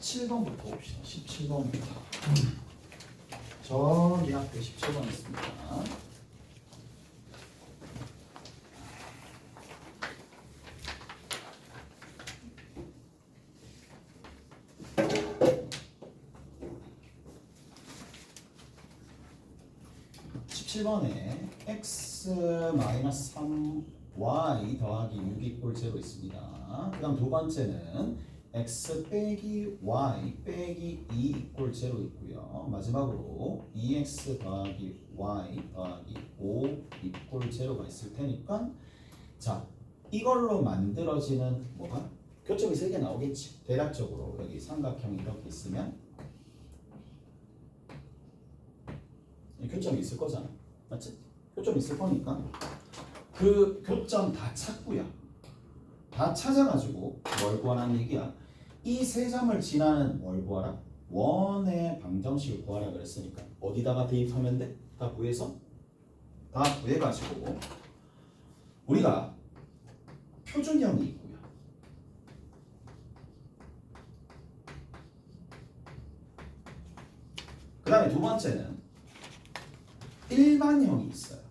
17번부터 봅시다. 17번부터. 저기 앞에 17번 있습니다. (17번에) x-3y 더하기 6 = 0 있습니다. 그 다음 두 번째는 x 빼기 y 빼기 2 = 0 있고요. 마지막으로 2x 더하기 y 더하기 5 = 0가 있을 테니까, 자, 이걸로 만들어지는 뭐가? 교점이 3개 나오겠지. 대략적으로 여기 삼각형이 이렇게 있으면 이 교점이 있을 거잖아. 맞지? 교점이 있을 거니까 그 교점 다 찾고요. 다 찾아가지고 뭘 구하라는 얘기야? 이 세 점을 지나는 뭘 구하라? 원의 방정식을 구하라 그랬으니까 어디다가 대입하면 돼? 다 구해서? 다 구해가지고 우리가 표준형이 있고요. 그 다음에 두 번째는 일반형이 있어요.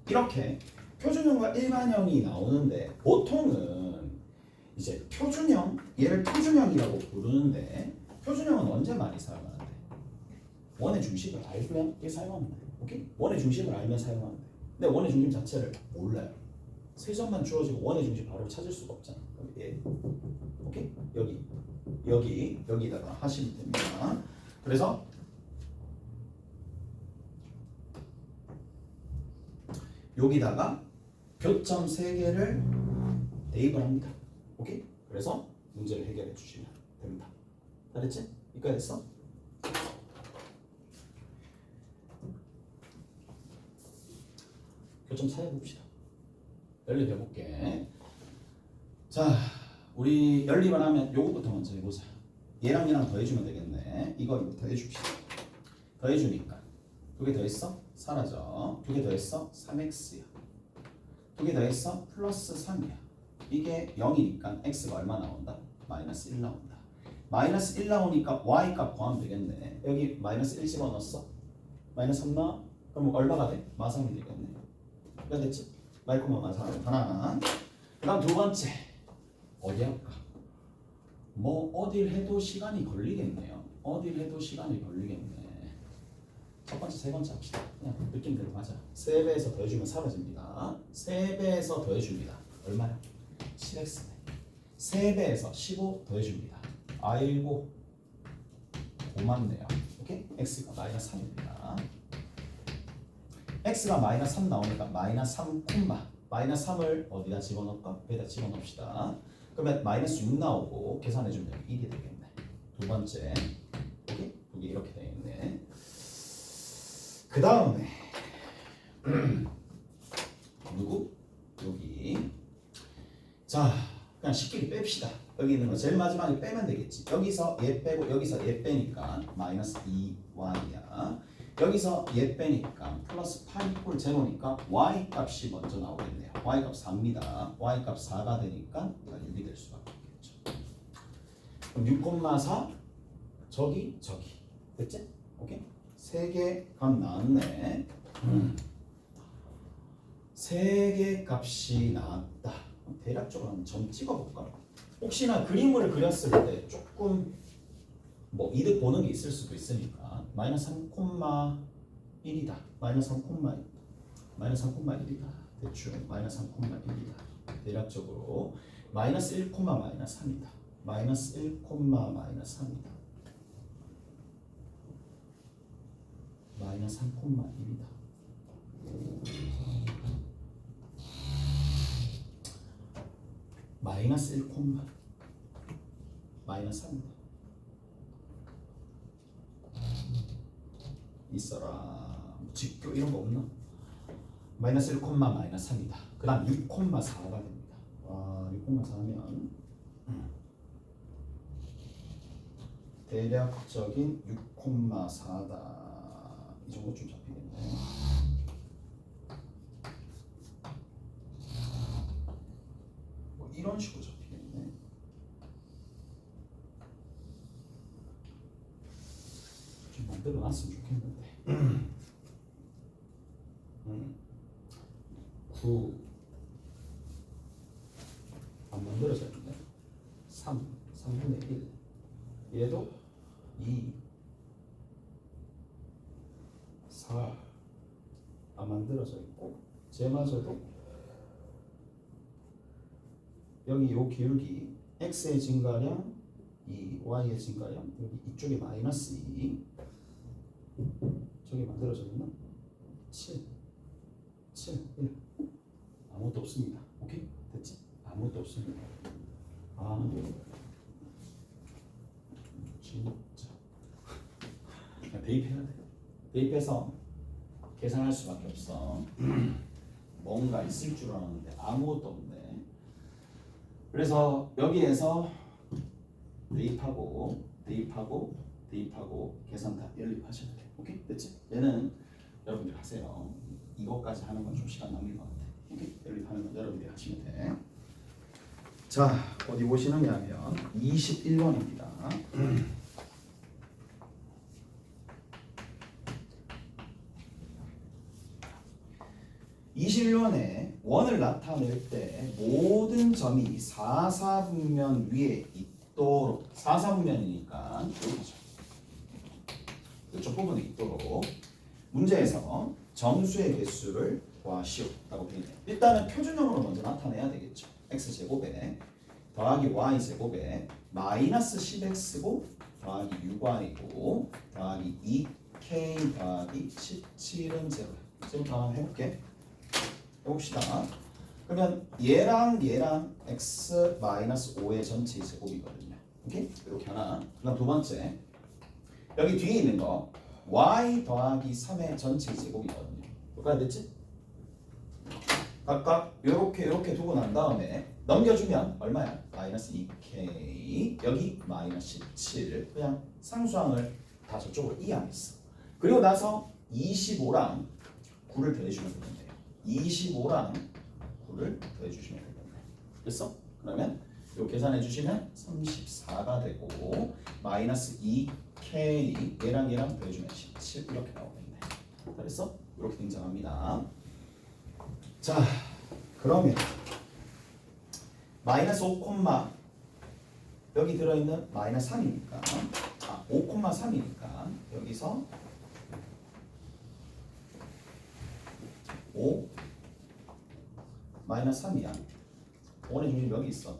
이렇게 표준형과 일반형이 나오는데 보통은 이제 표준형, 얘를 표준형이라고 부르는데 표준형은 언제 많이 사용하는데? 원의 중심을 알면 이게 사용하면 돼. 오케이? 원의 중심을 알면 사용하면 돼. 근데 원의 중심 자체를 몰라요. 세 점만 주어지고 원의 중심 바로 찾을 수가 없잖아. 여기, 오케이? 여기다가 하시면 됩니다. 그래서 여기다가 교점 3개를 대입을 합니다. 오케이? 그래서 문제를 해결해 주시면 됩니다. 잘했지? 이까지 됐어? 교점 찾아봅시다. 연립 해볼게. 자, 우리 연립을 하면 요거부터 먼저 해보자. 얘랑 얘랑 더해주면 되겠네. 이거 더해줍시다. 더해주니까 2개 더했어? 사라져. 2개 더했어? 3x야. 2개 더했어? 플러스 3이야. 이게 0이니까 x가 얼마 나온다? 마이너스 1 나온다. 마이너스 1 나오니까 y 값 구하면 되겠네. 여기 마이너스 1 집어넣었어? 마이너스 3 나와? 그럼 얼마가 돼? 마삼이 되겠네. 그래 됐지? 말콤마 마삼 하나. 그 다음 두 번째 어디 할까? 뭐 어딜 해도 시간이 걸리겠네요. 어딜 해도 시간이 걸리겠네. 첫 번째, 세 번째 합시다. 그냥 느낌대로 하자. 3배에서 더해주면 사라집니다. 3배에서 더해줍니다. 얼마야? 7x네. 3배에서 15 더해줍니다. 아이고 고맙네요. 오케이? x가 마이너스 3입니다. x가 마이너스 3 나오니까 마이너스 3 콤마 마이너스 3을 어디다 집어넣을까? 배에다 집어넣읍시다. 그러면 마이너스 6 나오고 계산해주면 1이 되겠네. 두 번째. 오케이? 이게 이렇게 되겠네. 그 다음에 누구? 여기. 자, 그냥 쉽게 뺍시다. 여기 있는 거 제일 마지막에 빼면 되겠지. 여기서 얘 빼고 여기서 얘 빼니까 마이너스 2y야. 여기서 얘 빼니까 플러스 8 = 0니까 y 값이 먼저 나오겠네요. y 값 4입니다. y 값 4가 되니까 6이 될 수밖에 없겠죠. 그럼 6,4 저기 됐지? 오케이? 3개 값 나왔네. 3개 값이 나왔다. 대략적으로 한번 점 찍어볼까? 혹시나 그림을 그렸을 때 조금 뭐 이득 보는 게 있을 수도 있으니까 마이너스 3,1이다. 마이너스 3,1. 마이너스 3,1이다. 대충 마이너스 3,1이다. 대략적으로 마이너스 1, 마이너스 3이다. 마이너스 1, 마이너스 3이다. 마이너스 3,1이다. 마이너스 1, 마이너스 3이다. 있어라. 직교 이런 거 없나? 마이너스 1, 마이너스 3이다. 그 다음 6,4가 됩니다. 와, 6,4면 대략적인 6,4다. 이 정도쯤 잡히겠네. 이런 식으로 잡히겠네. 좀 만들어 놨으면 좋겠는데. 9 안 만들어져 있네. 3분의 1 얘도 2 4 안 만들어져 있고 쟤마저도 여기 요 기울기 x의 증가량 이 y의 증가량 여기 이쪽에 마이너스 2 저기 만들어져 있나? 7 1 아무것도 없습니다. 오케이? 됐지? 아무것도 없습니다. 아 진짜 대입해야 돼. 대입해서 계산할 수밖에 없어. 뭔가 있을 줄 알았는데 아무것도 없네. 그래서 여기에서 대입하고 계산 다 연립하셔야 돼. 오케이? 됐지? 얘는 여러분들 하세요. 이것까지 하는 건 좀 시간 낭비인 것 같아. 오케이? 연립하는 건 여러분들이 하시면 돼. 자, 어디 보시느냐면 21번입니다. 21번에 원을 나타낼 때 모든 점이 사사분면 위에 있도록 사사분면이니까 여기죠. 이쪽 부분에 있도록 문제에서 정수의 개수를 구하시오 라고 되어 있네요. 일단은 표준형으로 먼저 나타내야 되겠죠. x제곱에 더하기 y제곱에 마이너스 10x고 더하기 6y고 더하기 2k 더하기 17은 0. 지금부터 한번 해볼게. 해봅시다. 그러면 얘랑 x 마이너스 5의 전체 제곱이거든요. 오케이? 이렇게 하나. 그다음 두 번째 여기 뒤에 있는 거 y 더하기 3의 전체 제곱이거든요. 여기까지 됐지? 각각 이렇게 두고 난 다음에 넘겨주면 얼마야? 마이너스 2k 여기 마이너스 17 그냥 상수항을 다 저쪽으로 이항했어. 그리고 나서 25랑 9를 더해주면 되는데요. 25랑 9를 더해주시면 되겠네. 됐어? 그러면 요 계산해 주시면 34가 되고 마이너스 2k 얘랑 더해주면 17 이렇게 나오겠네. 됐어? 이렇게 등장합니다. 자, 그러면 마이너스 5, 여기 들어있는 마이너스 3이니까 5,3이니까 여기서 5 마이너스 3이야. 5의 중심 여기 있어.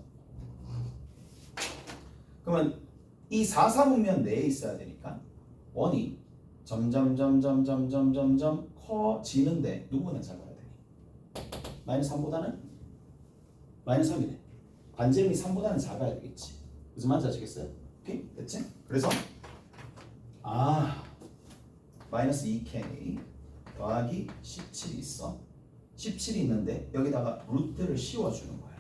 그러면 이 4사분면 내에 있어야 되니까 원이 점점 커지는데 누구보다 작아야 돼. 마이너스 3보다는 마이너스 3이네. 반지름이 3보다는 작아야 되겠지. 무슨 말인지 아시겠어요? 오케이? 됐지? 그래서 마이너스 2k 더하기 17이 있어. 17이 있는데 여기다가 루트를 씌워주는 거야.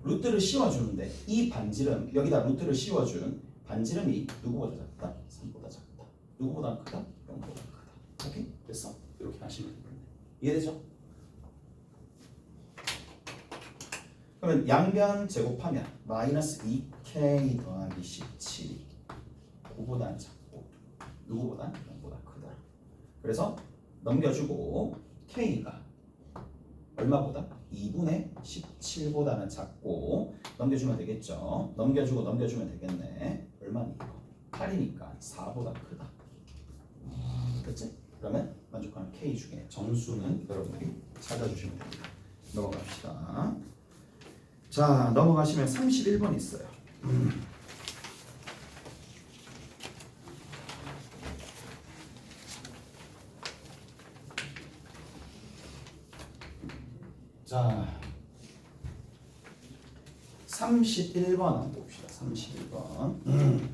루트를 씌워주는데 이 반지름 여기다 루트를 씌워준 반지름이 누구보다 작다? 3보다 작다. 누구보다 크다? 0보다 크다. 오케이? 됐어? 이렇게 하시면 되겠네. 이해되죠? 그러면 양변 제곱하면 마이너스 2k 더하기 17이 9보다는 작고 누구보다 0보다 크다. 그래서 넘겨주고 k가 얼마보다? 2분의 17보다는 작고 넘겨주면 되겠죠. 넘겨주면 되겠네. 얼마니? 8이니까 4보다 크다. 됐지? 그러면 만족하는 k 중에 정수는 여러분들이 찾아주시면 됩니다. 넘어갑시다. 자, 넘어가시면 31번 있어요. 자, 31번 한번 봅시다. 31번.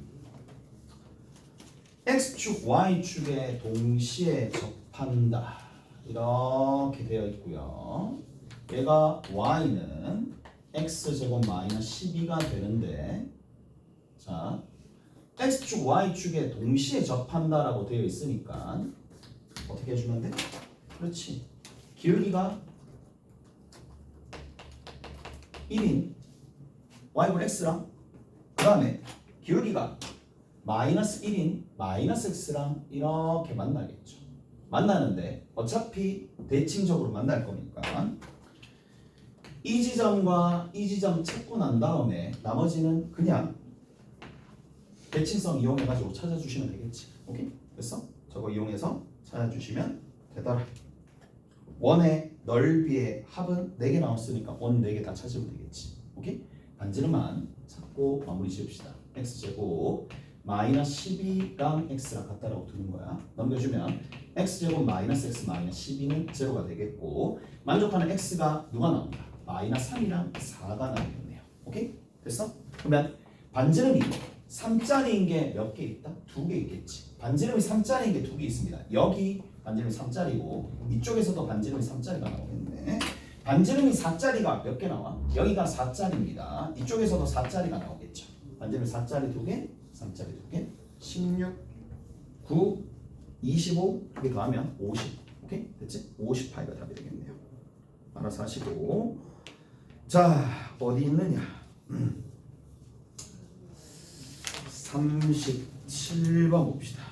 x축, y축에 동시에 접한다. 이렇게 되어 있고요. 얘가 y는 x제곱 마이너스 12가 되는데, 자, x축, y축에 동시에 접한다라고 되어 있으니까 어떻게 해주면 돼? 그렇지. 기울기가 1인 y분 x랑 그 다음에 기울기가 마이너스 1인 마이너스 x랑 이렇게 만나겠죠. 만나는데 어차피 대칭적으로 만날 거니까 이 지점과 이 지점 찾고 난 다음에 나머지는 그냥 대칭성 이용해가지고 찾아주시면 되겠지. 오케이? 됐어? 저거 이용해서 찾아주시면 되더라. 원의 넓이의 합은 4개 나왔으니까 원 4개 다 찾으면 되겠지. 오케이? 반지름만 찾고 마무리 지읍시다. x제곱 마이너스 12랑 x랑 같다라고 두는 거야. 넘겨주면 x제곱 마이너스 x 마이너스 12는 제로가 되겠고 만족하는 x가 누가 나온다? 마이너스 3이랑 4가 나오겠네요. 오케이? 됐어? 그러면 반지름이 3짜리인 게 몇 개 있다? 2개 있겠지. 반지름이 3짜리인 게 2개 있습니다. 여기 반지름이 3짜리고 이쪽에서도 반지름이 3짜리가 나오겠네. 반지름이 4짜리가 몇 개 나와? 여기가 4짜리입니다. 이쪽에서도 4짜리가 나오겠죠. 반지름이 4짜리 2개, 3짜리 2개, 16, 9, 25 이렇게 더하면 50. 오케이? 됐지? 58가 답이 되겠네요. 알아서 하시고 자 어디 있느냐 37번 봅시다.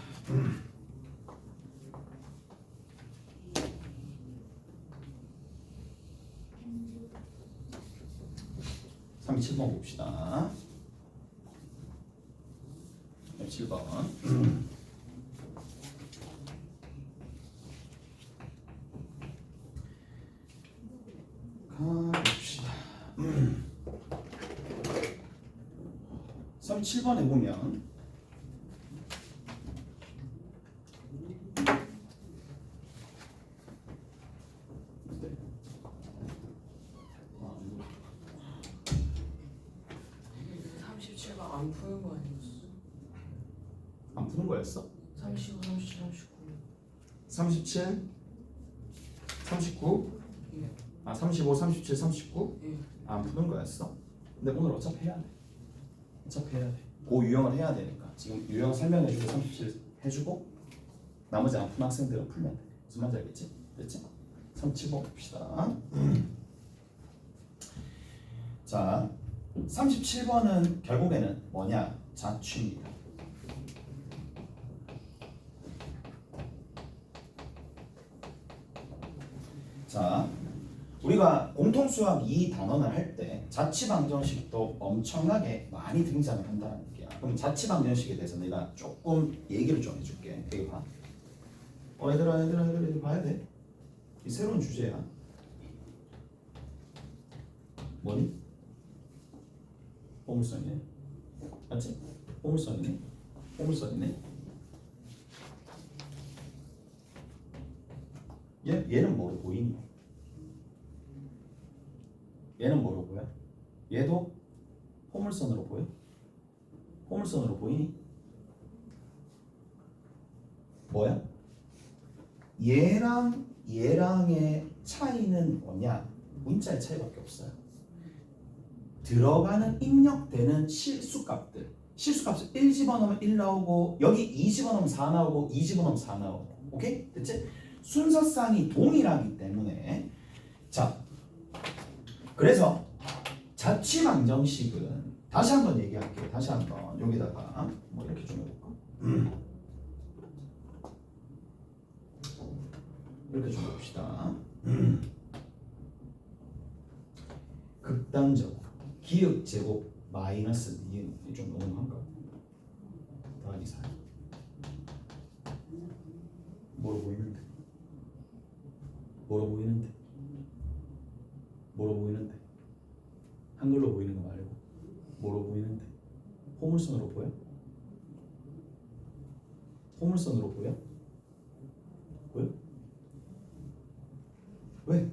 37번 봅시다. 7번 가봅시다. 37번에 보면 안 푸는 거 아니었어? 안 푸는 거였어? 35, 37, 39. 37, 39, 예. 35, 37, 39? 예. 안 푸는 거였어? 근데 오늘 어차피 해야 돼. 어차피 해야 돼. 그 유형을 해야 되니까 지금 유형 설명해주고 37 해주고 나머지 안 푸는 학생들은 풀면 돼. 무슨 말인지 알겠지? 됐지? 37번 봅시다. 자 37번은 결국에는 뭐냐? 자취입니다. 자, 우리가 공통수학 이 단원을 할 때 자취방정식도 엄청나게 많이 등장을 한다는 얘기야. 그럼 자취방정식에 대해서 내가 조금 얘기를 좀 해줄게. 여기 봐. 얘들아 봐야 돼. 이 새로운 주제야. 뭐니? 보물선이네. 맞지? 보물선이네. 보물선이네. 얘는 뭐로 보이니? 얘는 뭐로 보여? 얘도 포물선으로 보여? 포물선으로 보이니? 뭐야? 얘랑의 차이는 뭐냐? 문자의 차이밖에 없어요. 들어가는 입력되는 실수값들. 실수값을 1 집어넣으면 1 나오고 여기 2 집어넣으면 4 나오고 2 집어넣으면 4 나오고. 오케이? 됐지? 순서상이 동일하기 때문에 자 그래서 자취방정식은 다시 한번 얘기할게요. 다시 한번 여기다가 뭐 이렇게 좀 해볼까? 이렇게 좀 봅시다. 극단적 기역 제곱 마이너스 니은 좀 너무한가? 더하기 4 뭐로 보이는데? 뭐로 보이는데? 뭐로 보이는데? 한글로 보이는 거 말고 뭐로 보이는데? 포물선으로 보여? 포물선으로 보여? 보여? 왜?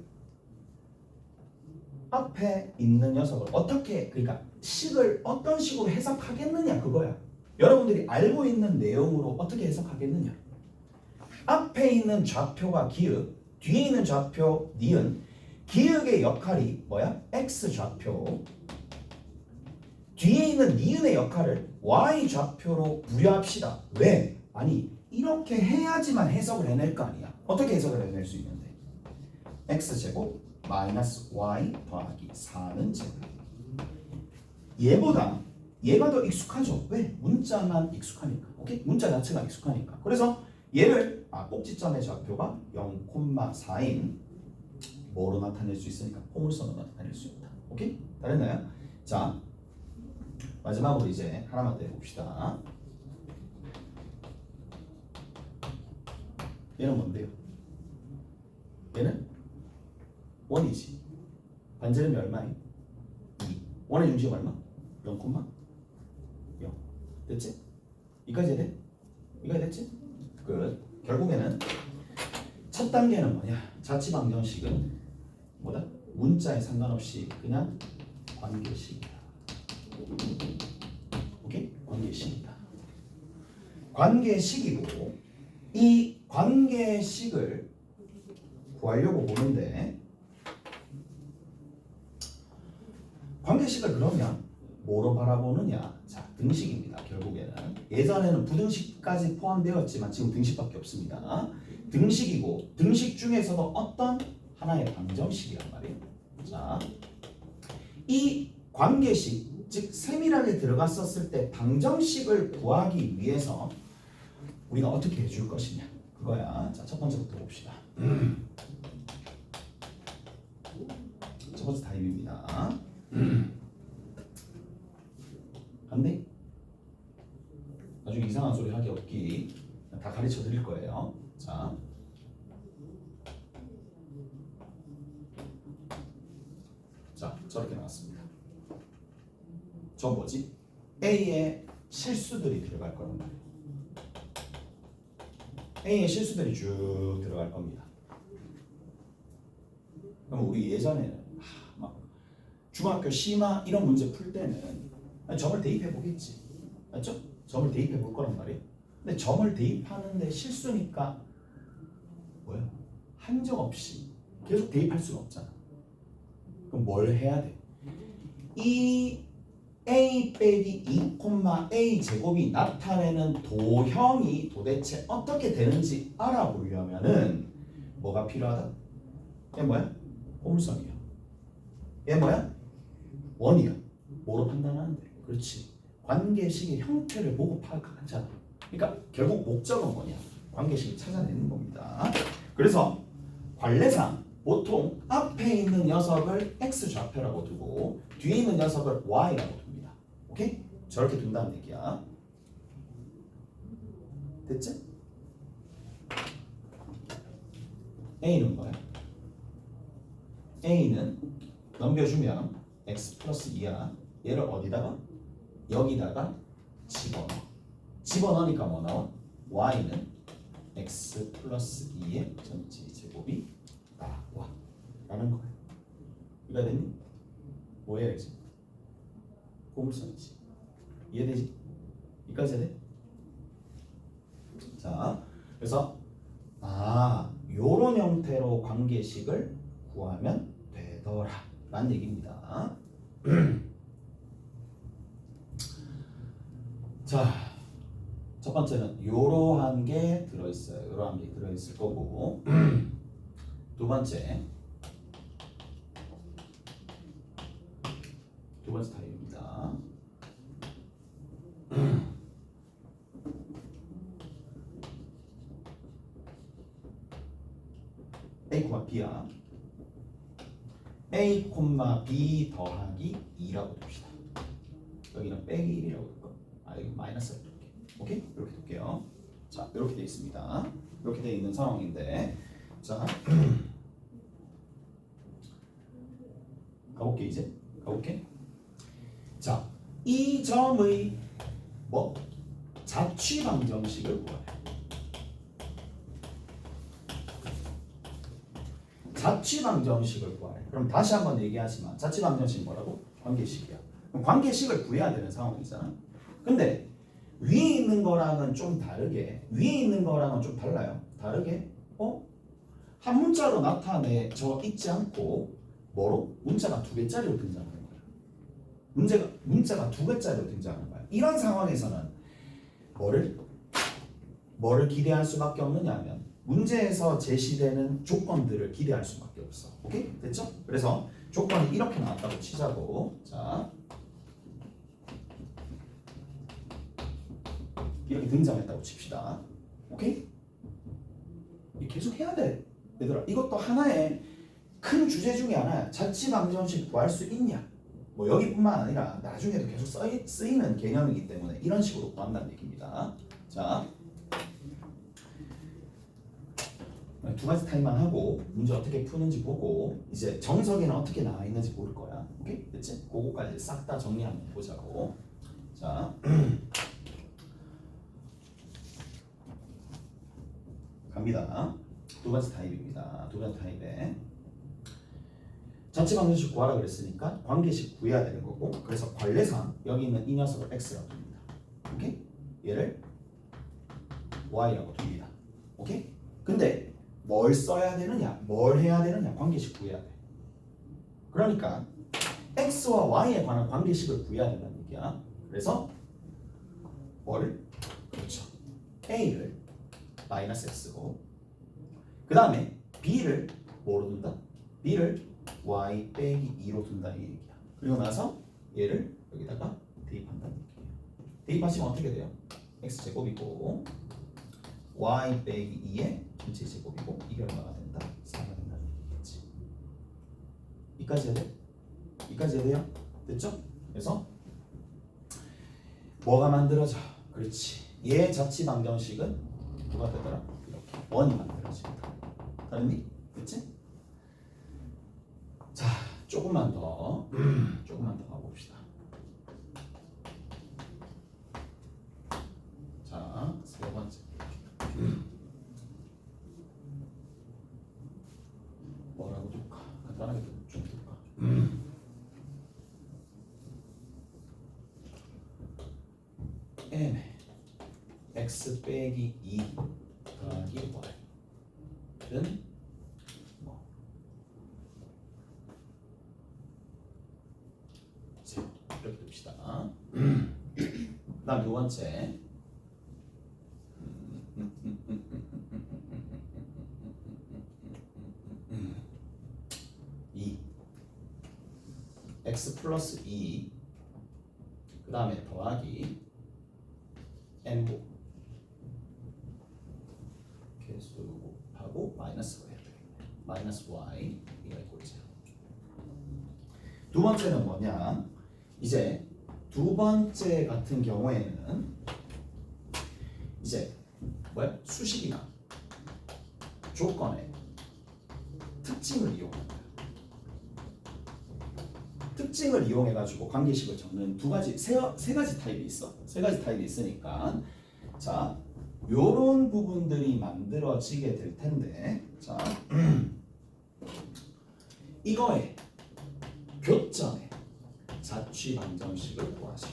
앞에 있는 녀석을 어떻게 그러니까 식을 어떤 식으로 해석하겠느냐 그거야. 여러분들이 알고 있는 내용으로 어떻게 해석하겠느냐. 앞에 있는 좌표가 기역, 뒤에 있는 좌표 니은. 기역의 역할이 뭐야? x 좌표. 뒤에 있는 니은의 역할을 y 좌표로 부여합시다. 왜? 아니 이렇게 해야지만 해석을 해낼 거 아니야. 어떻게 해석을 해낼 수 있는데? x제곱 마이너스 y 더하기 4는 제곱. 얘보다 얘가 더 익숙하죠. 왜? 문자만 익숙하니까. 오케이? 문자 자체가 익숙하니까. 그래서 얘를 꼭지점의 좌표가 0,4인 뭐로 나타낼 수 있으니까 포물선으로 나타낼 수 있다. 오케이? 다 됐나요? 자, 마지막으로 이제 하나만 더 해봅시다. 얘는 뭔데요? 얘는 1이지. 반지름이 얼마예요? 2. 1의 중심 얼마? 0,0. 됐지? 이까지 해야 돼? 이까지 됐지? 끝. 결국에는 첫 단계는 뭐냐? 자취방정식은 뭐다? 문자에 상관없이 그냥 관계식이다. 오케이? 관계식이다. 관계식이고 이 관계식을 구하려고 보는데 관계식을 그러면 뭐로 바라보느냐? 자, 등식입니다. 결국에는 예전에는 부등식까지 포함되었지만 지금 등식밖에 없습니다. 등식이고 등식 중에서도 어떤 하나의 방정식이란 말이에요. 자, 이 관계식, 즉 세밀하게 들어갔었을 때 방정식을 구하기 위해서 우리가 어떻게 해줄 것이냐 그거야. 자, 첫 번째부터 봅시다. 첫 번째 타입입니다. 안돼? 나중에 이상한 소리 하기 없기 다 가르쳐 드릴 거예요. 자, 저렇게 나왔습니다. 저 뭐지? A에 실수들이 들어갈 거란 말이에요. A에 실수들이 쭉 들어갈 겁니다. 그럼 우리 예전에는 막 중학교 심화 이런 문제 풀 때는 점을 대입해 보겠지, 맞죠? 점을 대입해 볼 거란 말이에요. 근데 점을 대입하는데 실수니까 뭐야? 한정 없이 계속 대입할 수는 없잖아. 그럼 뭘 해야 돼? 이 a 빼기 2,a 제곱이 나타내는 도형이 도대체 어떻게 되는지 알아보려면은 뭐가 필요하다? 얘 뭐야? 포물선이야. 얘 뭐야? 원이야. 뭐로 판단하는데? 그렇지. 관계식의 형태를 보고 파악하잖아. 그러니까 결국 목적은 뭐냐? 관계식을 찾아내는 겁니다. 그래서 관례상 보통 앞에 있는 녀석을 x 좌표라고 두고 뒤에 있는 녀석을 y라고 둡니다. 오케이? 저렇게 둔다는 얘기야. 됐지? a는 뭐야? a는 넘겨주면 x 플러스 2야. 얘를 어디다가? 여기다가 집어넣으니까 뭐 나와? y는 x 플러스 2의 전체 제곱이 나와 라는 거야. 이해가 됐니? 뭐 해야지? 포물선이지. 이해되지? 여기까지 해야 돼? 자, 그래서 요런 형태로 관계식을 구하면 되더라 라는 얘기입니다. 자, 첫 번째는 요러한 게 들어있어요. 요러한 게 들어있을 거고 두 번째 타입입니다. A, B야. A, B 더하기 2라고 둡시다. 여기는 빼기 1이라고 둘까? 여기 마이너스를 둘게. 오케이? 이렇게 둘게요. 자, 이렇게 돼 있습니다. 이렇게 돼 있는 상황인데, 자, 가볼게 이제. 가볼게. 자, 이 점의 뭐 자취방정식을 구하래. 자취방정식을 구하래. 그럼 다시 한번 얘기하지만 자취방정식 뭐라고? 관계식이야. 그럼 관계식을 구해야 되는 상황이잖아. 근데 위에 있는 거랑은 좀 다르게, 위에 있는 거랑은 좀 달라요. 다르게 한 문자로 나타내져 있지 않고 뭐로? 문자가 두 개짜리로 등장하는 거야. 문자가 두 개짜리로 등장하는 거야. 이런 상황에서는 뭐를 기대할 수밖에 없느냐 하면 문제에서 제시되는 조건들을 기대할 수밖에 없어. 오케이? 됐죠? 그래서 조건이 이렇게 나왔다고 치자고. 자, 이렇게 등장했다고 칩시다. 오케이? 계속 해야 돼. 얘들아, 이것도 하나의 큰 주제 중에 하나야. 자취방정식 구할 수 있냐? 뭐 여기뿐만 아니라 나중에도 계속 쓰이는 개념이기 때문에 이런 식으로 구한다는 얘기입니다. 자, 두 가지 타입만 하고 문제 어떻게 푸는지 보고 이제 정석에는 어떻게 나와 있는지 모를 거야. 오케이? 됐지? 그거까지 싹 다 정리 한번 보자고. 자, 갑니다. 두 가지 타입입니다. 두 가지 타입에 자취방정식 구하라 그랬으니까 관계식 구해야 되는 거고, 그래서 관례상 여기 있는 이 녀석을 x라고 둡니다. 오케이? 얘를 y라고 둡니다. 오케이? 근데 뭘 써야 되느냐, 뭘 해야 되느냐, 관계식 구해야 돼. 그러니까 x와 y에 관한 관계식을 구해야 된다는 얘기야. 그래서 뭐를? 그렇죠. a를 마이너스 x고, 그 다음에 b를 뭐로 둔다? b를 y 빼기 2로 둔다 이 얘기야. 그리고 나서 얘를 여기다가 대입한다는 얘기예요. 대입하시면 어떻게 돼요? x제곱이고 y 빼기 2의 전체 제곱이고 이게 얼마가 된다? 4가 된다는 얘기겠지. 이까지 해야 돼? 이까지 해야 돼요? 됐죠? 그래서 뭐가 만들어져? 그렇지. 얘 자취방정식은 누가 되더라? 이렇게 원이 만들어진다. 다른니? 그렇지? 자, 조금만 더 가봅시다. 자, 세 번째. 뭐라고 둘까? 간단하게 좀 둘까? n에 x 빼기 2 더하기 y는 뭐? 이렇게 둡시다. 그다음 두 번째. 2 x 플러스 2 그 다음에 더하기 n곱 개수 곱하고 마이너스가 해야 되겠네. 마이너스 y 이가 있고 있죠. 두 번째는 뭐냐? 이제 두 번째 같은 경우에는 이제 뭐야? 수식이나 조건의 특징을 이용한다. 특징을 이용해 가지고 관계식을 적는 세 가지 타입이 있어. 세 가지 타입이 있으니까 자, 요런 부분들이 만들어지게 될 텐데, 자, 이거에 교점에 자취방정식을 구하시오.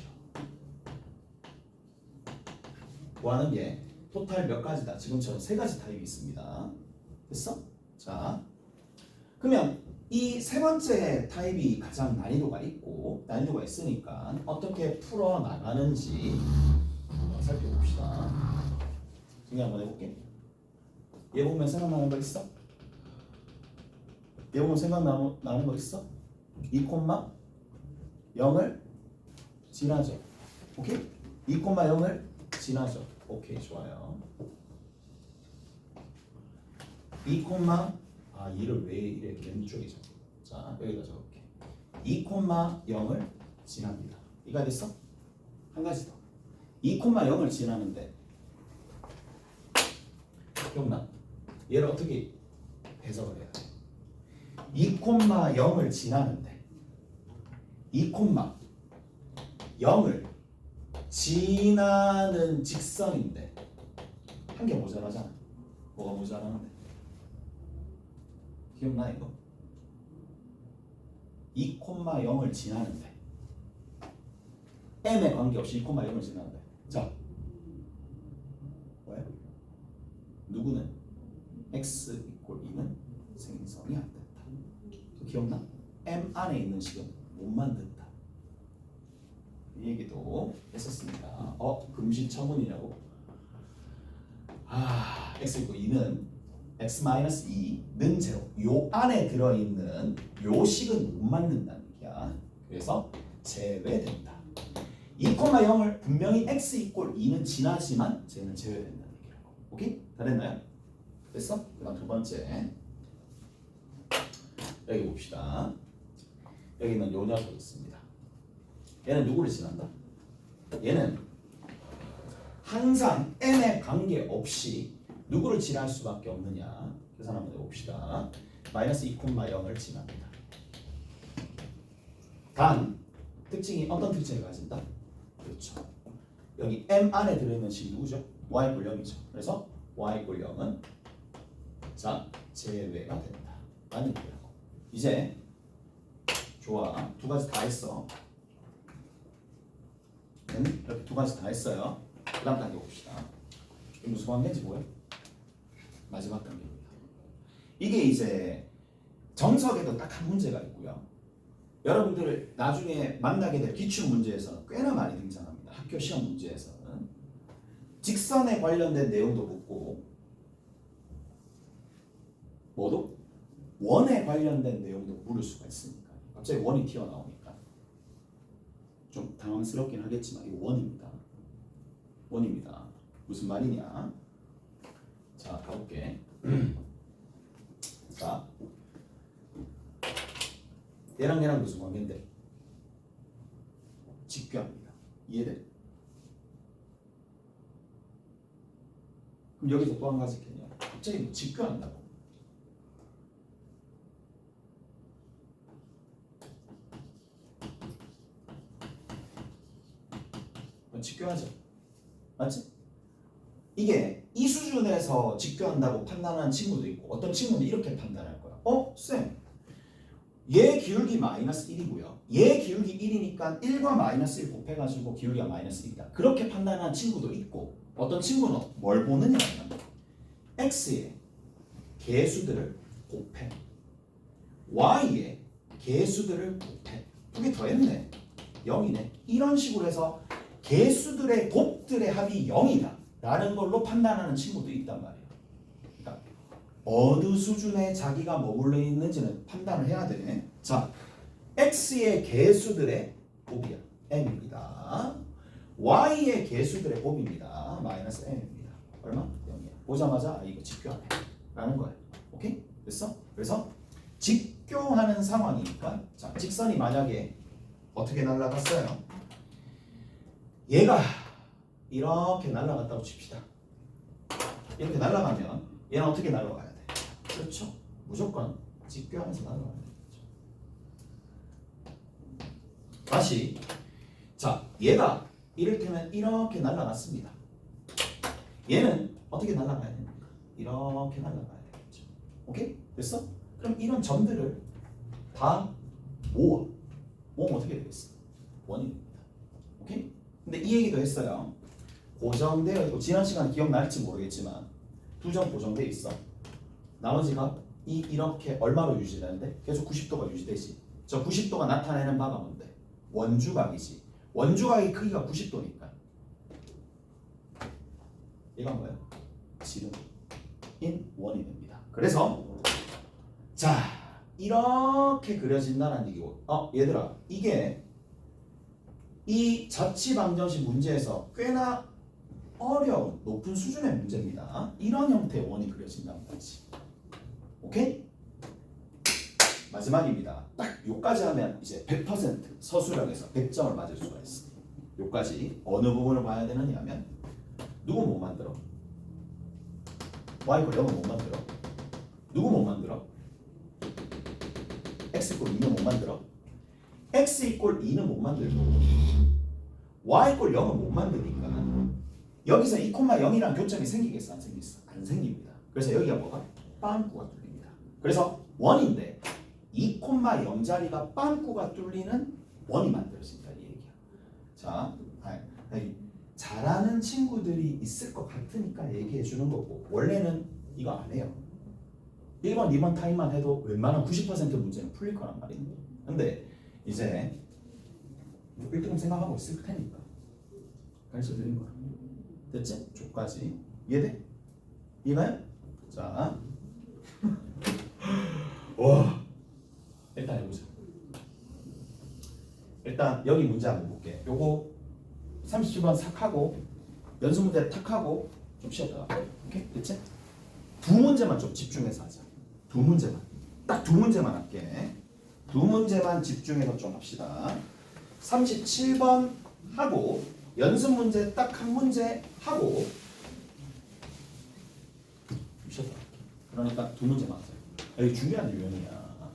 구하는 게 토탈 몇 가지다? 지금처럼 세 가지 타입이 있습니다. 됐어? 자, 그러면 이 세 번째 타입이 가장 난이도가 있으니까 어떻게 풀어 나가는지 살펴봅시다. 정리 한번 해볼게. 얘 보면 생각나는 거 있어? 얘 보면 생각나는 거 있어? 2,0을 지나죠. 오케이? 2,0을 지나죠. 오케이, 좋아요. 2,2를 왜 이렇게 왼쪽에 적어? 자, 여기다 적을게. 2,0을 지납니다. 이가 됐어? 한 가지 더. 2,0을 지나는데 기억나? 얘를 어떻게 해석을 해야 돼? 2,0을 지나는데 2,0을 지나는 직선인데 한 개 모자라잖아. 뭐가 모자라는데? 기억나 이거? 2,0을 지나는데 m에 관계없이 2,0을 지나는데 자 뭐야? 누구는 x = 2는 생성이 안 된다. 기억나? m 안에 있는 식은 못 만든다. 이 얘기도 했었습니다. 금시처분이라고. x = 2는 x-2는 제로. 요 안에 들어있는 요 식은 못 만든다는 얘기야. 그래서 제외된다. 2,0을 분명히 x 이꼴 2는 지나지만 쟤는 제외된다는 얘기라고. 오케이? 다 됐나요? 됐어? 그다음 두 번째 여기 봅시다. 여기는 요 녀석 있습니다. 얘는 누구를 지난다? 얘는 항상 n에 관계없이 누구를 지날 수밖에 없느냐 계산 한번 해봅시다. 마이너스 2,0을 지납니다. 단 특징이 어떤 특징을 가진다? 그렇죠. 여기 m 안에 들어있는 식이 누구죠? y = 0이죠. 그래서 y = 0은 자 제외가 된다. 라는 얘기라고. 이제 좋아. 두 가지 다 했어. 이렇게 두 가지 다 했어요. 그 다음 단계 봅시다. 이게 무슨 관계인지 뭐예요? 마지막 단계입니다. 이게 이제 정석에도 딱 한 문제가 있고요. 여러분들 나중에 만나게 될 기출 문제에서는 꽤나 많이 등장합니다. 학교 시험 문제에서는 직선에 관련된 내용도 묻고 뭐도? 원에 관련된 내용도 물을 수가 있으니까 갑자기 원이 튀어나오니까 좀 당황스럽긴 하겠지만 이거 원입니다. 원입니다. 무슨 말이냐? 자 가볼게. 자 얘랑 무슨 관계인데? 직교합니다. 이해돼? 그럼 여기서 또 한 가지 개념. 갑자기 뭐 직교한다고? 직교하죠. 맞지? 이게 이 수준에서 직교한다고 판단하는 친구도 있고 어떤 친구는 이렇게 판단할 거야. 쌤. 얘 기울기 마이너스 1이고요. 얘 기울기 1이니까 1과 마이너스 1 곱해가지고 기울기가 마이너스 1이다. 그렇게 판단하는 친구도 있고 어떤 친구는 뭘 보느냐면 x의 개수들을 곱해 y의 개수들을 곱해 두 개 더했네. 0이네. 이런 식으로 해서 개수들의 곱들의 합이 0이다 라는 걸로 판단하는 친구도 있단 말이에요. 그러니까 어느 수준에 자기가 머물러 있는지는 판단을 해야 돼. 자, x의 개수들의 곱이야. m입니다. y의 개수들의 곱입니다. 마이너스 m입니다. 얼마? 0이야. 보자마자 이거 직교하네 라는 거야. 오케이? 됐어? 그래서 직교하는 상황이니까 자, 직선이 만약에 어떻게 날아갔어요? 얘가 이렇게 날아갔다고 칩시다. 이렇게 날아가면 얘는 어떻게 날아가야 돼? 그렇죠. 무조건 직교하면서 날아가야 되겠죠. 다시 자 얘가 이를테면 이렇게 날아갔습니다. 얘는 어떻게 날아가야 됩니까? 이렇게 날아가야 되겠죠. 오케이? 됐어? 그럼 이런 점들을 다 모으면 어떻게 되겠어? 원이 됩니다. 오케이? 근데 이 얘기도 했어요. 고정되어 있고 지난 시간 기억날지 모르겠지만 두 점 고정되어 있어. 나머지가 이렇게 얼마로 유지되는데 계속 90도가 유지되지. 저 90도가 나타내는 바가 뭔데? 원주각이지. 원주각의 크기가 90도니까 이건 뭐예요? 지름인 원이 됩니다. 그래서 자 이렇게 그려진다는 얘기고 얘들아 이게 이 자취방정식 문제에서 꽤나 어려운 높은 수준의 문제입니다. 이런 형태의 원이 그려진다는 거지. 오케이? 마지막입니다. 딱 요까지 하면 이제 100% 서술형에서 100점을 맞을 수가 있어. 요까지 어느 부분을 봐야 되느냐 하면 누구 못 만들어? y = 0은 못 만들어. 누구 못 만들어? x = 2는 못 만들어. x = 2는 못 만들고 y = 0은 못 만드니까 여기서 2,0이라는 교점이 생기겠어? 안 생기겠어? 안 생깁니다. 그래서 여기가 뭐가? 빵꾸가 뚫립니다. 그래서 원인데 2,0자리가 빵꾸가 뚫리는 원이 만들어진다 이 얘기야. 자, 잘하는 친구들이 있을 것 같으니까 얘기해 주는 거고 원래는 이거 안 해요. 1번, 2번 타임만 해도 웬만한 90% 문제는 풀릴 거란 말이에요. 근데 이제 1등 생각하고 있을 테니까 가르쳐 드린 거야. 됐지? 조까지 이해돼? 이해가요? 자, 와, 일단 해보자. 일단 여기 문제 한번 볼게. 요거 37번 싹 하고 연습 문제 탁 하고 좀 쉬었다가 오케이? 됐지? 두 문제만 좀 집중해서 하자. 두 문제만. 딱 두 문제만 할게. 두 문제만 집중해서 좀 합시다. 37번 하고 연습 문제 딱 한 문제 하고 쉬었다 할게. 그러니까 두 문제만 하자. 여기 중요한 유형이야.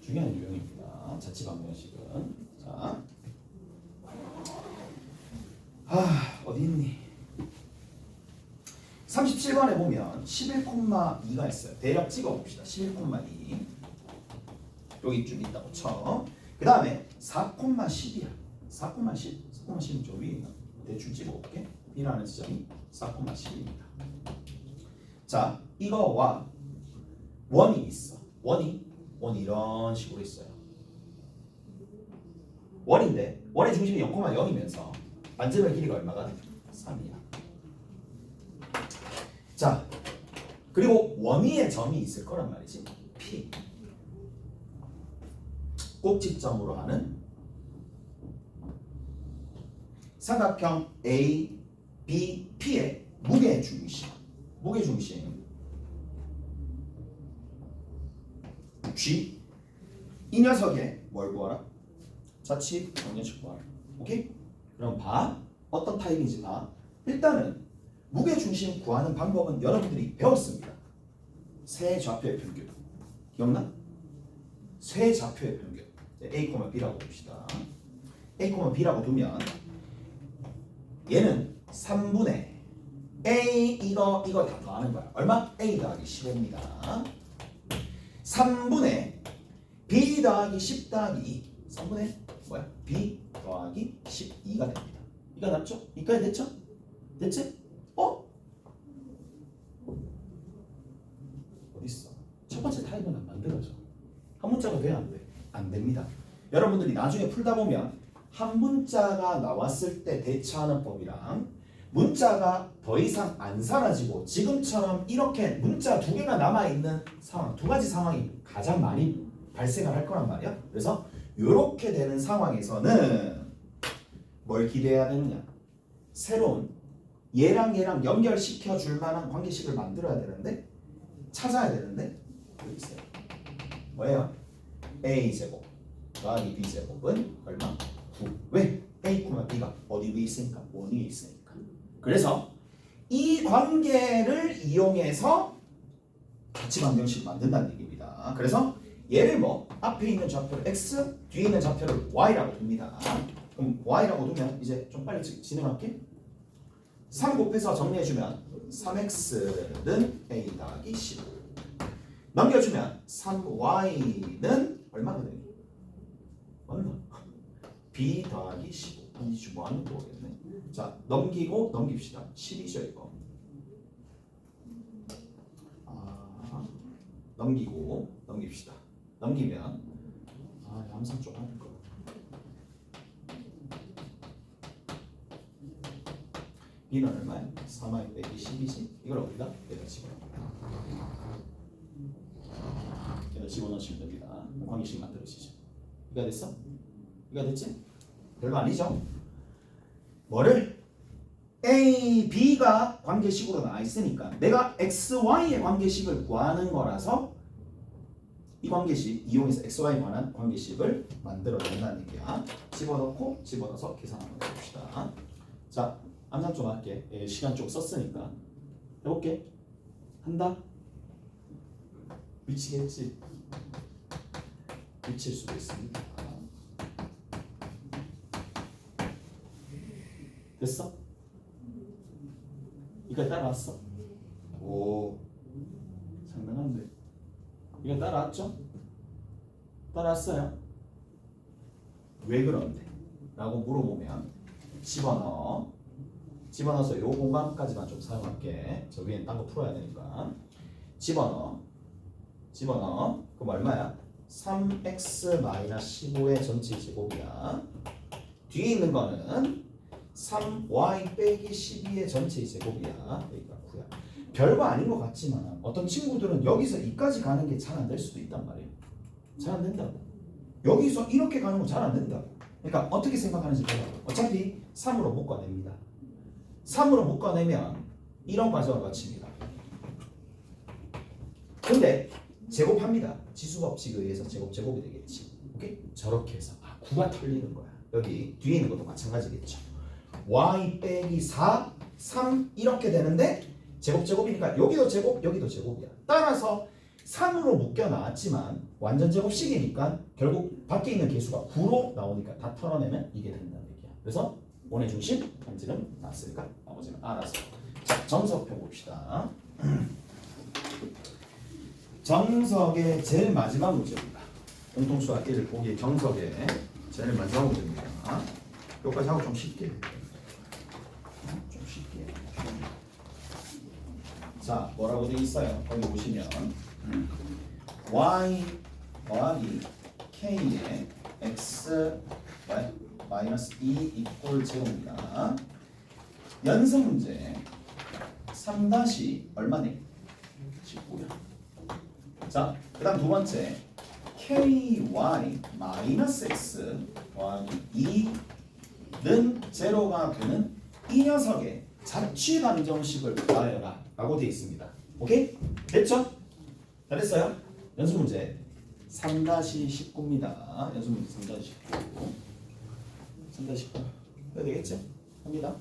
중요한 유형입니다. 자취 방정식은. 자, 어디 있니? 37번에 보면 11,2가 있어요. 대략 찍어봅시다. 11,2 여기 좀 있다고 쳐. 그 다음에 4,10이야. 4,10. 4,10은 저 위에 있나? 대충 찍어볼게. B라는 지점이 4,10입니다. 자, 이거와 원이 있어. 원이 이런 식으로 있어요. 원인데 원의 중심이 0,0이면서 만점의 길이가 얼마가 돼? 3이야. 자, 그리고 원위의 점이 있을 거란 말이지. P. 꼭지점으로 하는 삼각형 A, B, P의 무게 중심. G. 이 녀석의 뭘 구하라? 자취 방정식 구하라. 오케이? 그럼 봐. 어떤 타입인지 봐. 일단은 무게 중심 구하는 방법은 여러분들이 배웠습니다. 세 좌표의 평균. 기억나? 세 좌표의 평균. A, B라고 봅시다. A, B라고 두면 얘는 3분의 A 이거 다 더하는 거야. 얼마? A 더하기 15입니다. 3분의 B 더하기 10 더하기 2. 3분의 뭐야? B 더하기 12가 됩니다. 이거 맞죠? 이까지 됐죠? 됐지? 어딨어? 첫 번째 타입은 안 만들어져. 한 문자가 돼야 안 돼? 안 됩니다. 여러분들이 나중에 풀다 보면 한 문자가 나왔을 때 대처하는 법이랑 문자가 더 이상 안 사라지고 지금처럼 이렇게 문자 두 개가 남아있는 상황, 두 가지 상황이 가장 많이 발생을 할 거란 말이야. 그래서 이렇게 되는 상황에서는 뭘 기대해야 되느냐? 새로운 얘랑 연결시켜 줄 만한 관계식을 만들어야 되는데 찾아야 되는데 여기 있어요. 뭐예요? A제곱 더하기 B제곱은 얼마? 9. 왜? A, B가 어디 위에 있으니까? 원 위에 있으니까. 그래서 이 관계를 이용해서 자취 방정식을 만든다는 얘기입니다. 그래서 얘를 뭐 앞에 있는 좌표를 X, 뒤에 있는 좌표를 Y라고 둡니다. 그럼 Y라고 두면 이제 좀 빨리 진행할게. 3 곱해서 정리해주면 3X는 A 더하기 15 넘겨주면 3Y는 얼마가 되니? 얼마? B 더하기 15 이주 뭐 하는 거겠네. 자, 넘기고 넘깁시다. 10이죠 이거. 넘기고 넘깁시다. 넘기면 항상 좀 하는 거. B는 얼마야? 3y 빼기 10이지. 이걸 어디다? 여기다 집어넣어. 여기다 집어넣으시면 됩니다. 관계식 만들어지죠. 이가 됐어? 이가 됐지? 별거 아니죠? 뭐를? A, B가 관계식으로 나와 있으니까 내가 X, Y의 관계식을 구하는 거라서 이 관계식 이용해서 X, Y에 관한 관계식을 만들어낸다는 얘기야. 집어넣고 집어넣어서 계산 한번 해봅시다. 자, 암산 좀 할게. 시간 좀 썼으니까 해볼게. 한다? 미치겠지? 미칠 수도 있습니다. 됐어? 이거 따라왔어? 오, 상당한데. 이거 따라왔죠? 따라왔어요? 왜 그런데? 라고 물어보면 집어넣어서 요 공간까지만 좀 사용할게. 저 위엔 딴 거 풀어야 되니까. 집어넣어. 그럼 얼마야? 3x-15의 전체 제곱이야. 뒤에 있는 거는 3y 빼기 12의 전체 제곱이야. 여기가 9야. 별거 아닌 것 같지만 어떤 친구들은 여기서 이까지 가는 게 잘 안 될 수도 있단 말이에요. 잘 안 된다고. 여기서 이렇게 가는 건 잘 안 된다고. 그러니까 어떻게 생각하는지 보자고. 어차피 3으로 묶어냅니다. 3으로 묶어내면 이런 과정을 거칩니다. 근데 제곱합니다. 지수법칙에 의해서 제곱이 되겠지. 오케이? 저렇게 해서 9가 털리는 거야. 여기 뒤에 있는 것도 마찬가지겠죠. y 빼기 4, 3 이렇게 되는데 제곱이니까 여기도 제곱, 여기도 제곱이야. 따라서 3으로 묶여놨지만 완전 제곱식이니까 결국 밖에 있는 개수가 9로 나오니까 다 털어내면 이게 된다는 얘기야. 그래서 원의 중심 현지는 나왔으니까 나머지는 알아서. 자, 정석 펴봅시다. 정석의 제일 마지막 문제입니다. 공통수학 1 보기 정석의 제일 마지막 문제입니다. 여기까지 하고 좀 쉽게 해요. 좀 쉽게. 자, 뭐라고 되어 있어요? 거기 보시면 y 더하기 k의 x 마이너스 2 이꼴 제곱입니다. 연습 문제 3 얼마네? 19야. 자, 그 다음 두 번째 ky 마이너스 x 더하기 2는 제로가 되는 이 녀석의 자취 방정식을 구하여라 라고 되어 있습니다. 오케이? 됐죠? 잘했어요? 연습 문제 3-19입니다. 연습 문제 3-19 3-19 해야 되겠죠? 합니다.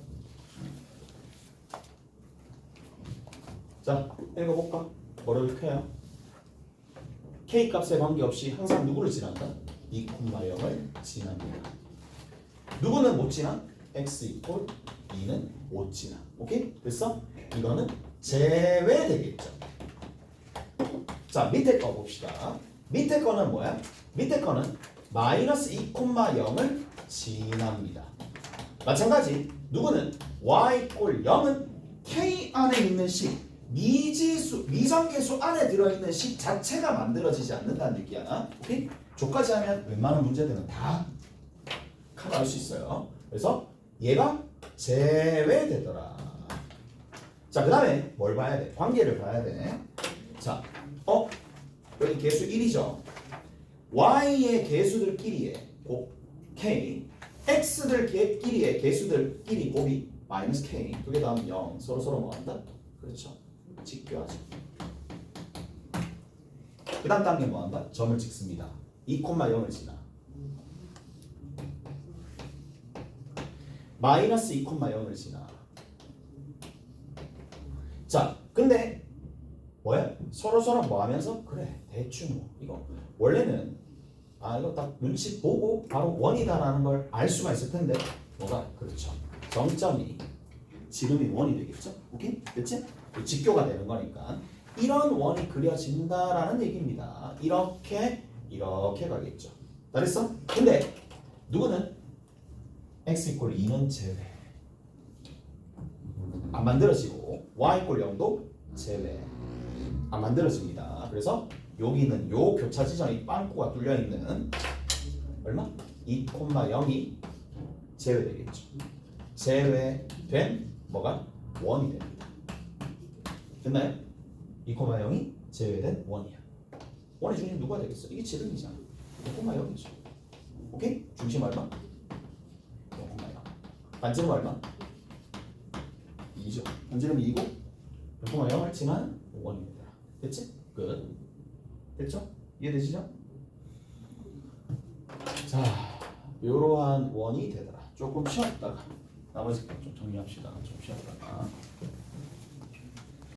자, 읽어볼까? 뭐를 켜요? k 값에 관계없이 항상 누구를 지난다? 2,0을 지납니다. 누구는 못 지나? x 이꼴 2는 못 지나. 오케이? 됐어? 이거는 제외되겠죠. 자, 밑에 거 봅시다. 밑에 거는 뭐야? 밑에 거는 마이너스 2,0을 지납니다. 마찬가지 누구는 y 꼴 0은 k 안에 있는 식 미지수, 미성계수 안에 들어있는 식 자체가 만들어지지 않는다는 얘기야. 오케이? 조까지 하면 웬만한 문제들은 다 커버할 수 있어요. 그래서 얘가 제외되더라. 자, 그 다음에 뭘 봐야 돼? 관계를 봐야 돼. 자, 여기 개수 1이죠. y의 개수들끼리의 곱 k, x들끼리의 개수들끼리 곱이 마이너스 k, 두 개 다음 0, 서로 뭐 한다? 그렇죠. 직교하죠. 그 다음 단계 뭐 한다? 점을 찍습니다. 2,0을 지나. 마이너스 2,0을 지나. 자, 근데 뭐야? 서로 뭐 하면서? 그래, 대충 뭐 이거 원래는 이거 딱 눈치 보고 바로 원이다라는 걸 알 수가 있을 텐데 뭐가? 그렇죠. 정점이 지름이 원이 되겠죠? 오케이? 됐지? 직교가 되는 거니까 이런 원이 그려진다라는 얘기입니다. 이렇게 가겠죠. 잘했어? 근데 누구는 x 이꼴 2는 제외. 안 만들어지고 y 이꼴 0도 제외. 안 만들어집니다. 그래서 여기는 요 교차 지점이 빵꾸가 뚫려 있는 얼마? 2,0이 제외되겠죠. 제외된 뭐가? 원이 됩니다. 됐나요? 2,0이 제외된 원이야. 원의 중심 누가 되겠어? 이게 지름이잖아. 2,0이죠. 오케이? 중심 얼마? 0,0. 반지름 얼마? 2죠. 반지름 2고 0,0을 지난 원이 되더라. 됐지? 끝. 됐죠? 이해되시죠? 자, 이러한 원이 되더라. 조금 쉬었다가 나머지 좀 정리합시다. 좀 쉬었다가